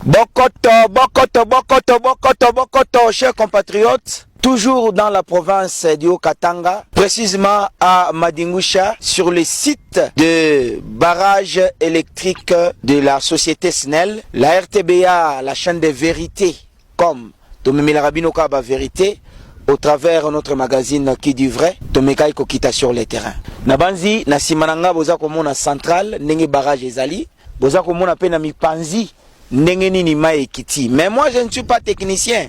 Bokoto, Bokoto, Bokoto, Bokoto, Bokoto, chers compatriotes, toujours dans la province du Haut-Katanga, précisément à Madingusha, sur le site de barrage électrique de la société SNEL, la RTBA, la chaîne de vérité, comme Tomemila Rabino Kaba Vérité, au travers de notre magazine qui dit vrai, Tomekai Kokita sur le terrain. Nabanzi, Nasimananga, Boza Komona Central, Nenge Barrage Ezali, Boza Komona Pena Mipanzi, Nenge Nima Ekiti. Mais moi, je ne suis pas technicien.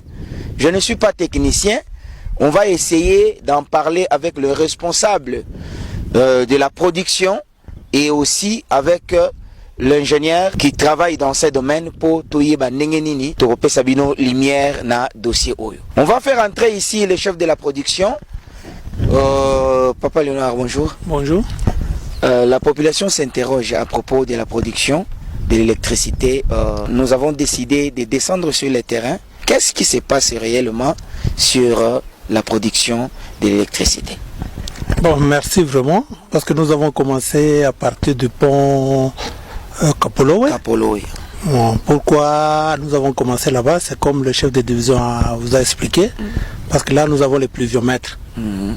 Je ne suis pas technicien. On va essayer d'en parler avec le responsable de la production et aussi avec l'ingénieur qui travaille dans ce domaine pour Toyeba Nengenini, Torope Sabino Lumière na dossier Oyo. On va faire entrer ici le chef de la production. Papa Léonard, bonjour. Bonjour. La population s'interroge à propos de la production de l'électricité. Nous avons décidé de descendre sur le terrain. Qu'est-ce qui se passe réellement sur la production de l'électricité? Bon, merci vraiment, parce que nous avons commencé à partir du pont Kapolowe. Kapolowe. Bon, pourquoi nous avons commencé là-bas? C'est comme le chef de division vous a expliqué, parce que là nous avons les pluviomètres.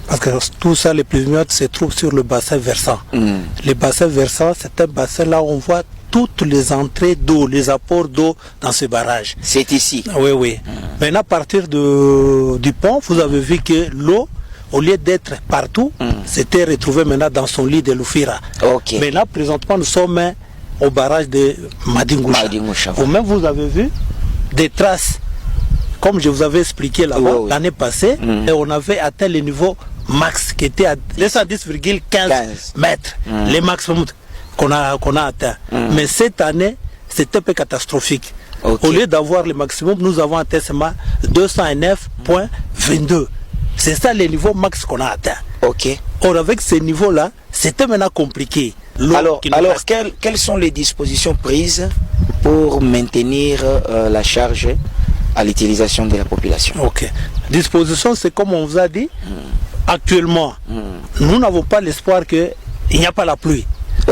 Parce que tout ça, les pluviomètres se trouvent sur le bassin versant. Le bassin versant, c'est un bassin là où on voit toutes les entrées d'eau, les apports d'eau dans ce barrage. C'est ici? Oui, oui. Maintenant, à partir du pont, vous avez vu que l'eau, au lieu d'être partout, s'était retrouvée maintenant dans son lit de Lufira. Okay. Mais là, présentement, nous sommes au barrage de Madingusha. Vous-même, vous avez vu des traces, comme je vous avais expliqué là-bas, l'année passée, et on avait atteint le niveau max qui était à 210,15 mètres, le maximum qu'on a atteint. Mais cette année, c'était un peu catastrophique. Au lieu d'avoir le maximum, nous avons atteint seulement 209,22. C'est ça le niveau max qu'on a atteint. Or, avec ce niveau-là, c'était maintenant compliqué. Alors quelles sont les dispositions prises pour maintenir la charge à l'utilisation de la population? Disposition, c'est comme on vous a dit. Actuellement, nous n'avons pas l'espoir qu'il n'y a pas la pluie.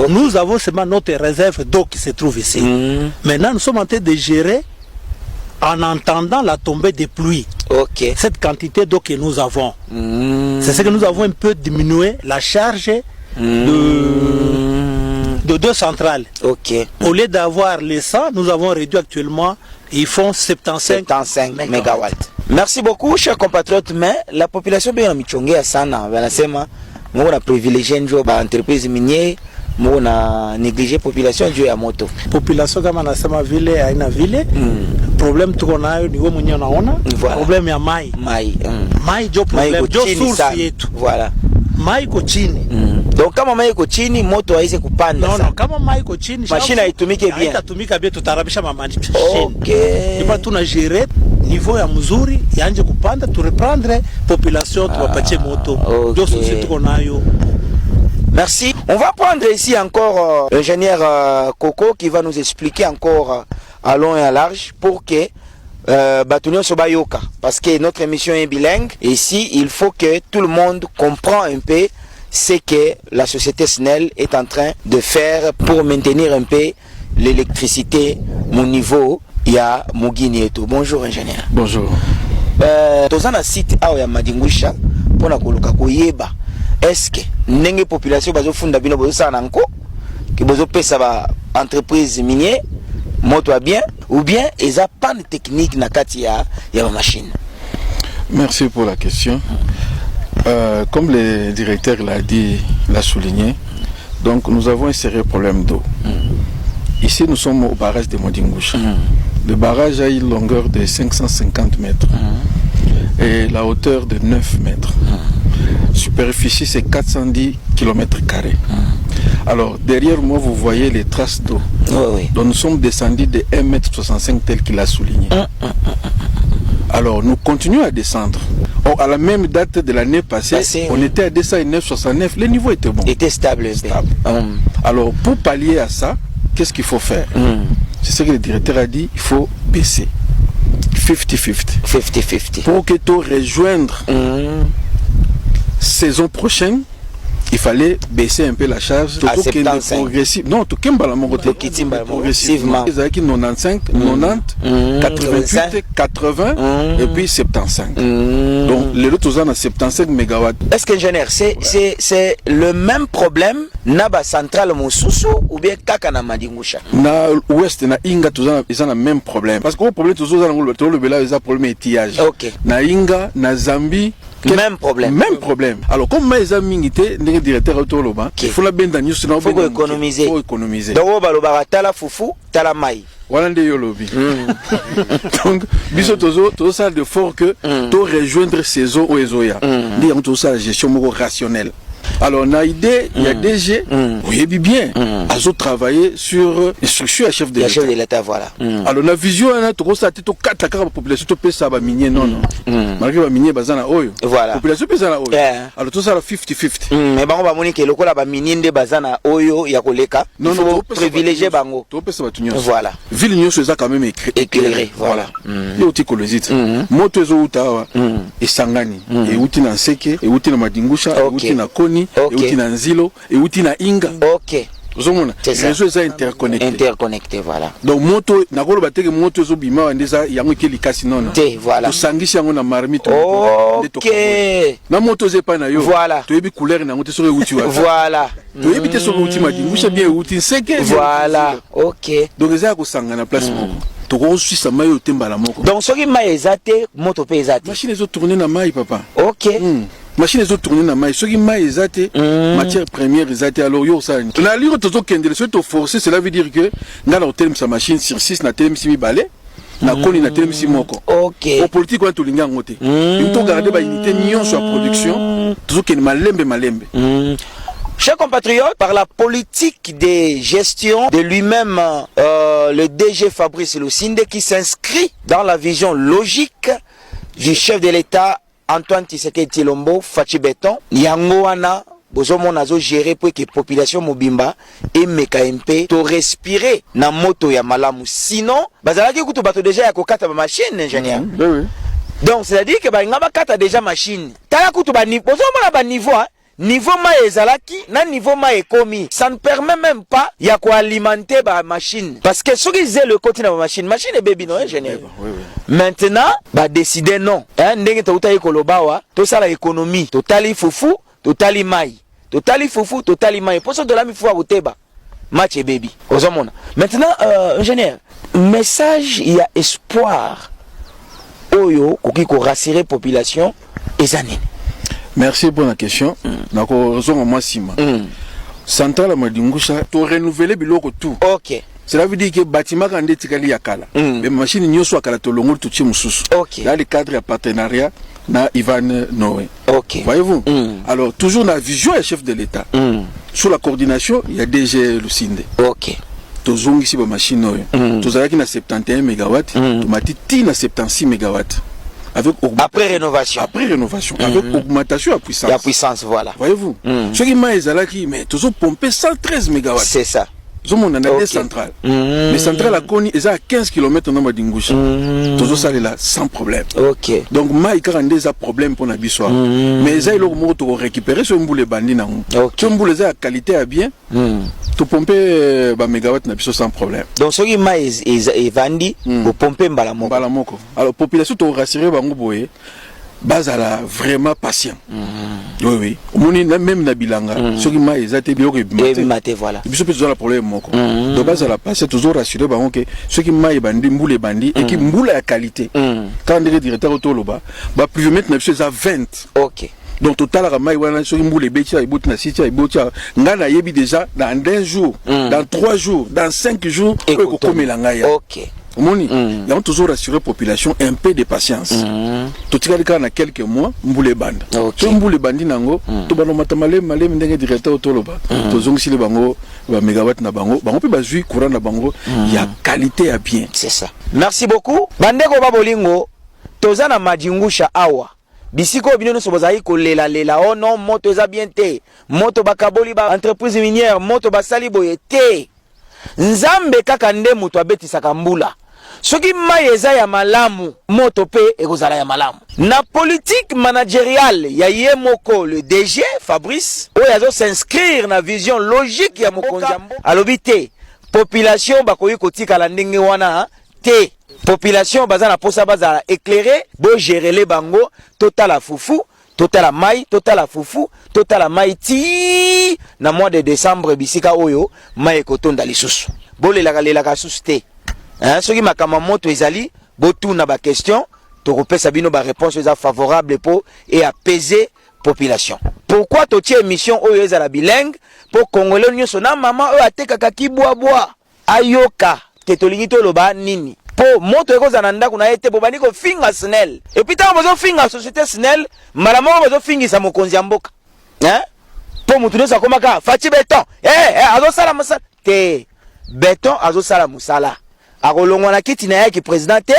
Nous avons seulement notre réserve d'eau qui se trouve ici. Maintenant, nous sommes en train de gérer en entendant la tombée des pluies. Cette quantité d'eau que nous avons. C'est ce que nous avons un peu diminué la charge de deux centrales. Au lieu d'avoir les 100, nous avons réduit actuellement, ils font 75 MW. Merci beaucoup, chers compatriotes. Mais la population bien michongé sana, wanasema on a privilégié une entreprise minière. On a négligé population juu ya moto. Population kama nasema vile haina vile. Problem tuko nayo ni wewe mwenyewe unaona. Problem ya mai. Mai jo problem, jo source yetu. Voilà. Mai iko chini. Donc kama mai iko chini, moto haiwezi kupanda. Non, kama mai iko chini, machine haitumike bien. Haitatumika bien, tutarabisha mamani chini. Ndipo tuna gérer niveau ya mzuri, yanje kupanda, tu reprendre population tuwapatie moto. Jo source tuko nayo. Merci. On va prendre ici encore l'ingénieur Coco qui va nous expliquer encore à long et à large pour que Batunion Sobayoka, parce que notre émission est bilingue. Ici, il faut que tout le monde comprenne un peu ce que la société SNEL est en train de faire pour maintenir un peu l'électricité au niveau ya Mugini et tout. Bonjour ingénieur. Bonjour. Dans un site à Madingusha pour la koluka koyeba. Est-ce que nenge population bazo funda bino bazo sana nko ki bazo pesa ba entreprise minière moto a bien ou bien eza panne technique na kati ya machine? Merci pour la question. Comme le directeur l'a dit, l'a souligné, donc nous avons un sérieux problème d'eau. Ici nous sommes au barrage de Madingusha. Le barrage a une longueur de 550 mètres et la hauteur de 9 mètres. Superficie c'est 410 km². Alors derrière moi vous voyez les traces d'eau. Donc nous sommes descendus de 1,65 m tel qu'il a souligné. Alors nous continuons à descendre. Or, à la même date de l'année passée, on était à 209,69, le niveau était bon. Était stable. Alors pour pallier à ça, qu'est-ce qu'il faut faire? C'est ce que le directeur a dit, il faut baisser. 50-50. Pour que tu rejoindre saison prochaine il fallait baisser un peu la charge. À 75. Progressif. Non, tout Kembala mon côté. Progressivement. Ils avaient 95, 90, 88, 80 et puis 75. Donc les autres ont 75 MW. Est-ce que ingénieur, c'est le même problème Naba centrale Moussousou ou bien Kaka na Madingusha? Na ouest na Inga ils ont le même problème. Parce que le problème toujours le bela ils ont problème étillage. OK. Na Inga, na Zambie même problème. Même problème. Alors, comme les amis étaient les directeurs autour il faut la bien dans il faut économiser. Faut économiser. Donc, on va tala fufu, tala mai. Voilà des yolobi. Donc, biso tozo ça de fort que to rejoindre ces eaux ou ezoya. Dit on tout ça la gestion rationnelle. Alors, on a idée, il y a DG, oui, bien, à travailler sur l'instruction à chef de l'État. Voilà. Alors, on a vision, on a tout ça, tout 4 la population, tout peut ça, minier, non. Malgré la minier, bazana oyo. Voilà. Population peut ça, oyo. Alors, tout ça, 50-50. Mais bon, on va monique, le la minier de bazana oyo, yakoleka. Non, il faut privilégier bango. Tout peut ça, voilà. Ville Nyon, c'est quand même éclairé. Voilà. Il y a aussi colosite. Moto ezo utawa, et sangani, et outi na seke, et outi na madingusha, et outi na koni. Et outi na nzilo et outi na inga. OK. Les réseaux sont interconnectés. Interconnectés, voilà. Donc moto nakolo bateke moto zo bima wandeza yango ke likasi non. Voilà. To sangisi yango na marmite. OK. Na moto ze pa na yo. Voilà. To yebi couleur na ngote soko outi wa. Voilà. To yebi te soko outi madingusha bien outi seke. Voilà. OK. Donc eza ko sangana place moko. To ko suisa mayo tembala moko. Donc soki mai ezate moto pe ezate. Machine zo tourner na mai papa. OK. Machine est tournée dans maïs. Ce qui maïs matière première est alors yo ça. On a lu tout kende ce to forcer cela veut dire que dans le terme sa machine sur 6 na terme si balé na koni na terme si moko. OK. Au politique on to linga ngote. Il faut garder ba unité nion sur la production tout kende malembe. Chers compatriotes, par la politique de gestion de lui-même, le DG Fabrice Lusinde qui s'inscrit dans la vision logique du chef de l'État Antoine Tshisekedi Tshilombo Fachi Beton yango wana bozomo nazo gérer pour que population mobimba et meka MP to respirer na moto ya malamu sinon bazalaki kutu bato déjà ya kokata ba machine ingénieur. Oui. Donc c'est à dire que ba ngaba kata déjà machine tala kutu ba niveau bozomo na ba niveau niveau ma ezalaki na niveau ma ekomi ça ne permet même pas ya ko alimenter ba machine parce que ceux qui ont le côté na machine est baby non ingénieur. Oui. Maintenant ba décider non ndenge touta ekolobawa to sala économie totali fufu totali mai totali fufu totali mai pour ça de la mi fois boteba match baby ozomona. Maintenant ingénieur message il y a espoir oyo koki ko rassurer population ezanene. Merci pour la question. D'accord, moi Sima. Centrale Madingusha, tu renouveler biloko tout. OK. Cela veut dire que bâtiment quand tikali yakala. Mais machine nyoso akala to longo tout mususu. OK. Dans le cadre de partenariat na Ivan Noé. OK. Voyez-vous? Alors toujours la vision du chef de l'État. Sous la coordination, il y a DG Lusinde. OK. Tozongi si ba machine Noé. Tozalaki na 71 MW, tomati ti na 76 MW. Après rénovation. Avec augmentation de puissance. La puissance, voilà. Voyez-vous. Ce qui m'a dit, mais toujours pomper 113 MW. C'est ça. On a des centrales. Les centrales à Koni, ils sont à 15 km dans Madingusha. Toujours ça là, sans problème. OK. Donc, moi, il y a des problèmes pour la bissoire. Mais ils ont récupéré ce mboule bandit. Ce mboule est à qualité à bien. Tu pomper mégawatt sans problème. Donc, ce qui m'a est vendu, vous pompez Mbalamoko. Alors, la population te rassuré, bazala vraiment patient. Oui. Même na bilanga, ce qui m'a été bien que voilà. Il faut la problème moko. Donc bazala patient toujours rassuré que ce qui m'a bandi mboule bandi et qui mboule à qualité. Quand le directeur autoloba, ba plus mettre na chose à 20. OK. Donc total ramai wana so mboule betia ibot na site ibotia ngana yebi déjà dans 1 jour, dans 3 jours, dans 5 jours ko komela ngaya. OK. Moni, ils ont toujours rassuré la population un peu de patience. Tout ce qui a quelques mois, mboule bande. Tout mboule bandi nango, tout bano matamale malem ndenge directeur autoloba. Tout zong si le bango, ba mégawatt na bango, bango pe bazui courant na bango, il y a qualité à bien. C'est ça. Merci beaucoup. Bandeko babolingo, tozana Madingusha awa. Bisiko bino so bozai ko lela oh non moto eza bien te. Moto bakaboli ba entreprise minière, moto basali boye te. Nzambe kaka nde muto abetisaka mbula. soki mai eza ya malamu moto pe ekozala ya malamu na politique managériale ya ye moko le DG Fabrice oyo azo s'inscrire na vision logique ya mokonzi alobi te population bakoyi kotikala ndenge wana te population baza na posa bazala éclairé bo gérer les bango totala fufu totala mai totala fufu totala mai ti na mois de décembre bisika oyo mai kotonda lisusu bolelaka susu te hein soki makama moto ezali botuna ba question tokopesa bino ba réponse eza favorable pour et apaiser population. Pourquoi totie émission oyo ezala bilingue pour congolais nyonso na mama oyo atekaka kibwa ayoka tetolingi to loba nini po moto ekozana ndako na ete bobani ko finga snel et puis tant bozo finga société snel malamo bozo fingisa mokonzi ya mboka hein po mutu nesa komaka fati beton azo sala musala te beton azo sala musala akolongwa na kiti na yaki président te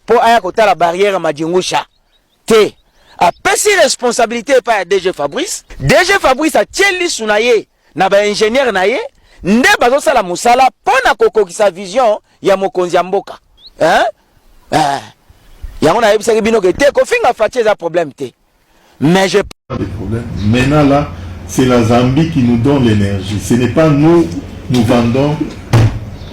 po aya kotala barrière madingusha te a pesi responsabilité pa ya DG Fabrice a tieli sunaye na ba ingénieur na ye nde bazo sala musala pona kokokisa vision ya mokonzi ya mboka hein yango na yebisa bino ke te ko finga fati za problème te mais je pas de problème. Maintenant là c'est la Zambie qui nous donne l'énergie, ce n'est pas nous vendons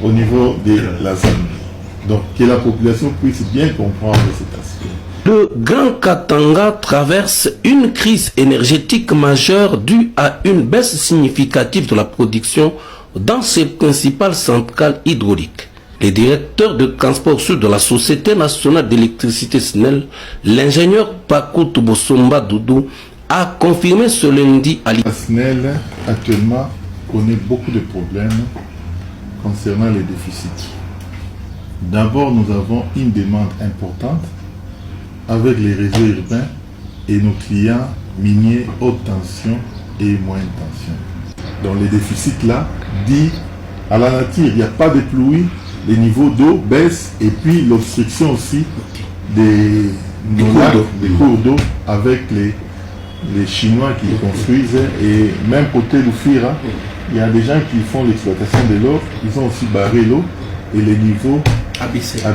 au niveau de la Zambie. Donc que la population puisse bien comprendre cet aspect. Le Grand Katanga traverse une crise énergétique majeure due à une baisse significative de la production dans ses principales centrales hydrauliques. Le directeur de transport sud de la Société nationale d'électricité SNEL, l'ingénieur Pakou Bosomba Doudou, a confirmé ce lundi à La SNEL actuellement connaît beaucoup de problèmes concernant les déficits. D'abord, nous avons une demande importante avec les réseaux urbains et nos clients miniers haute tension et moyenne tension. Donc les déficits là, dit à la nature, il n'y a pas de pluie, les niveaux d'eau baissent et puis l'obstruction aussi des cours d'eau avec les Chinois qui construisent et même côté Lufira, il y a des gens qui font l'exploitation de l'eau, ils ont aussi barré l'eau et les niveaux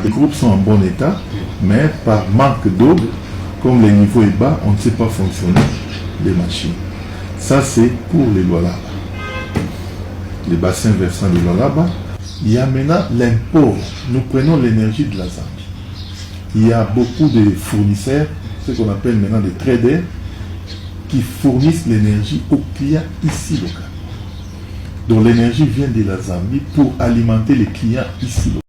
des groupes sont en bon état, mais par manque d'eau, comme les niveaux est bas, on ne sait pas fonctionner les machines. Ça c'est pour les Lualaba, les bassins versants de Lualaba. Il y a maintenant l'import. Nous prenons l'énergie de la Zambie. Il y a beaucoup de fournisseurs, ce qu'on appelle maintenant des traders, qui fournissent l'énergie aux clients ici local. Donc l'énergie vient de la Zambie pour alimenter les clients ici local.